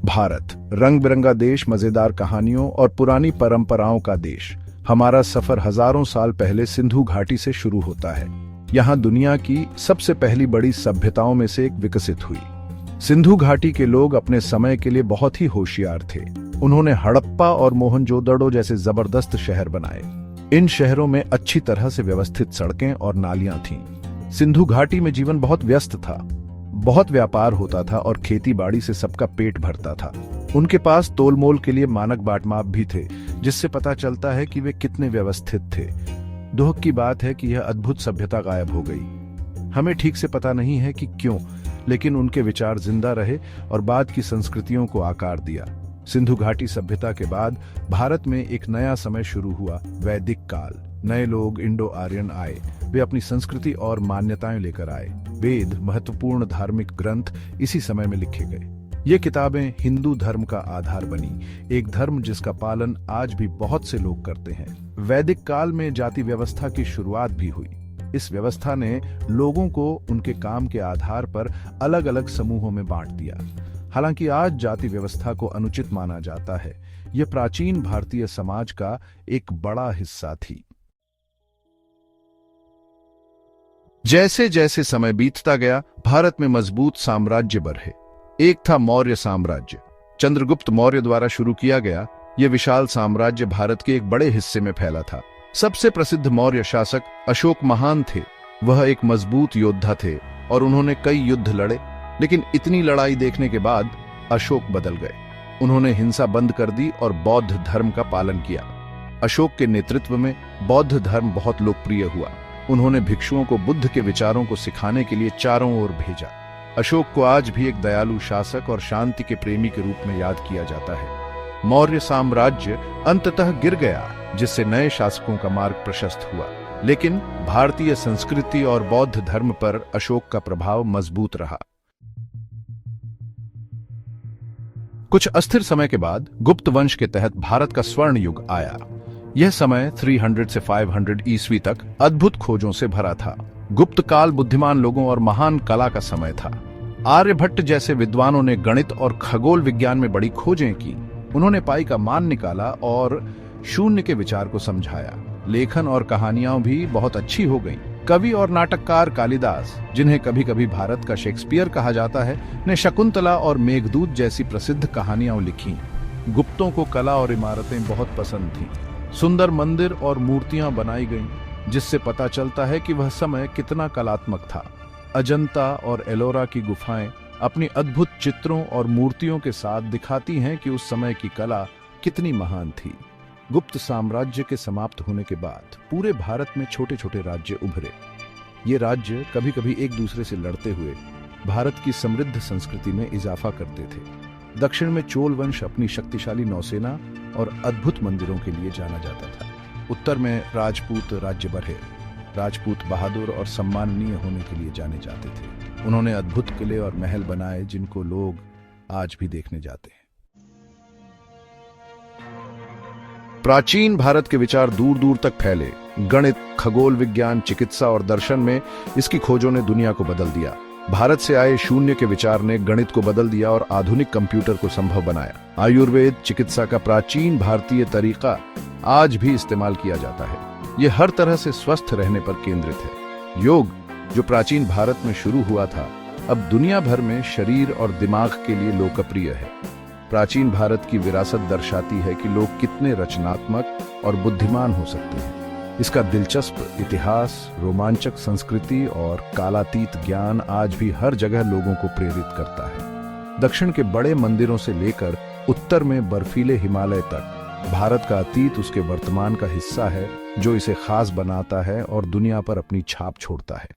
भारत, रंग बिरंगा देश, मजेदार कहानियों और पुरानी परंपराओं का देश। हमारा सफर हजारों साल पहले सिंधु घाटी से शुरू होता है। यहाँ दुनिया की सबसे पहली बड़ी सभ्यताओं में से एक विकसित हुई। सिंधु घाटी के लोग अपने समय के लिए बहुत ही होशियार थे। उन्होंने हड़प्पा और मोहनजोदड़ो जैसे जबरदस्त शहर बनाए। इन शहरों में अच्छी तरह से व्यवस्थित सड़कें और नालियां थीं। सिंधु घाटी में जीवन बहुत व्यस्त था। बहुत व्यापार होता था और खेती बाड़ी से सबका पेट भरता था। उनके पास तोलमोल के लिए मानक बाटमाप भी थे, जिससे पता चलता है कि वे कितने व्यवस्थित थे। दुख की बात है कि यह अद्भुत सभ्यता गायब हो गई। हमें ठीक से पता नहीं है कि क्यों, लेकिन उनके विचार जिंदा रहे और बाद की संस्कृतियों को आकार दिया। सिंधु घाटी सभ्यता के बाद भारत में एक नया समय शुरू हुआ, वैदिक काल। नए लोग इंडो आर्यन आए। वे अपनी संस्कृति और मान्यताएं लेकर आए। वेद, महत्वपूर्ण धार्मिक ग्रंथ इसी समय में लिखे गए। ये किताबें हिंदू धर्म का आधार बनी, एक धर्म जिसका पालन आज भी बहुत से लोग करते हैं। वैदिक काल में जाति व्यवस्था की शुरुआत भी हुई। इस व्यवस्था ने लोगों को उनके काम के आधार पर अलग अलग समूहों में बांट दिया। हालांकि आज जाति व्यवस्था को अनुचित माना जाता है, यह प्राचीन भारतीय समाज का एक बड़ा हिस्सा थी। जैसे जैसे समय बीतता गया, भारत में मजबूत साम्राज्य बढ़े। एक था मौर्य साम्राज्य। चंद्रगुप्त मौर्य द्वारा शुरू किया गया यह विशाल साम्राज्य भारत के एक बड़े हिस्से में फैला था। सबसे प्रसिद्ध मौर्य शासक अशोक महान थे। वह एक मजबूत योद्धा थे और उन्होंने कई युद्ध लड़े, लेकिन इतनी लड़ाई देखने के बाद अशोक बदल गए। उन्होंने हिंसा बंद कर दी और बौद्ध धर्म का पालन किया। अशोक के नेतृत्व में बौद्ध धर्म बहुत लोकप्रिय हुआ। उन्होंने भिक्षुओं को बुद्ध के विचारों को सिखाने के लिए चारों ओर भेजा। अशोक को आज भी एक दयालु शासक और शांति के प्रेमी के रूप में याद किया जाता है। मौर्य साम्राज्य अंततः गिर गया, जिससे नए शासकों का मार्ग प्रशस्त हुआ, लेकिन भारतीय संस्कृति और बौद्ध धर्म पर अशोक का प्रभाव मजबूत रहा। कुछ अस्थिर समय के बाद गुप्त वंश के तहत भारत का स्वर्ण युग आया। यह समय 300 से 500 ईस्वी तक अद्भुत खोजों से भरा था। गुप्त काल बुद्धिमान लोगों और महान कला का समय था। आर्यभट्ट जैसे विद्वानों ने गणित और खगोल विज्ञान में बड़ी खोजें की। उन्होंने पाई का मान निकाला और शून्य के विचार को समझाया। लेखन और कहानियां भी बहुत अच्छी हो गईं। कवि और नाटककार कालिदास, जिन्हें कभी कभी भारत का शेक्सपियर कहा जाता है, ने शकुंतला और मेघदूत जैसी प्रसिद्ध कहानियां लिखी। गुप्तों को कला और इमारतें बहुत पसंद थीं। सुंदर मंदिर और मूर्तियां बनाई गईं, जिससे पता चलता है कि वह समय कितना कलात्मक था। अजंता और एलोरा की गुफाएं अपनी अद्भुत चित्रों और मूर्तियों के साथ दिखाती हैं कि उस समय की कला कितनी महान थी। गुप्त साम्राज्य के समाप्त होने के बाद पूरे भारत में छोटे छोटे राज्य उभरे। ये राज्य कभी कभी एक दूसरे से लड़ते हुए भारत की समृद्ध संस्कृति में इजाफा करते थे। दक्षिण में चोल वंश अपनी शक्तिशाली नौसेना और अद्भुत मंदिरों के लिए जाना जाता था। उत्तर में राजपूत राज्य बढ़े। राजपूत बहादुर और सम्माननीय होने के लिए जाने जाते थे। उन्होंने अद्भुत किले और महल बनाए, जिनको लोग आज भी देखने जाते हैं। प्राचीन भारत के विचार दूर दूर तक फैले। गणित, खगोल विज्ञान, चिकित्सा और दर्शन में इसकी खोजों ने दुनिया को बदल दिया। भारत से आए शून्य के विचार ने गणित को बदल दिया और आधुनिक कंप्यूटर को संभव बनाया। आयुर्वेद चिकित्सा का प्राचीन भारतीय तरीका आज भी इस्तेमाल किया जाता है। यह हर तरह से स्वस्थ रहने पर केंद्रित है। योग, जो प्राचीन भारत में शुरू हुआ था, अब दुनिया भर में शरीर और दिमाग के लिए लोकप्रिय है। प्राचीन भारत की विरासत दर्शाती है कि लोग कितने रचनात्मक और बुद्धिमान हो सकते हैं। इसका दिलचस्प इतिहास, रोमांचक संस्कृति और कालातीत ज्ञान आज भी हर जगह लोगों को प्रेरित करता है। दक्षिण के बड़े मंदिरों से लेकर उत्तर में बर्फीले हिमालय तक, भारत का अतीत उसके वर्तमान का हिस्सा है, जो इसे खास बनाता है और दुनिया पर अपनी छाप छोड़ता है।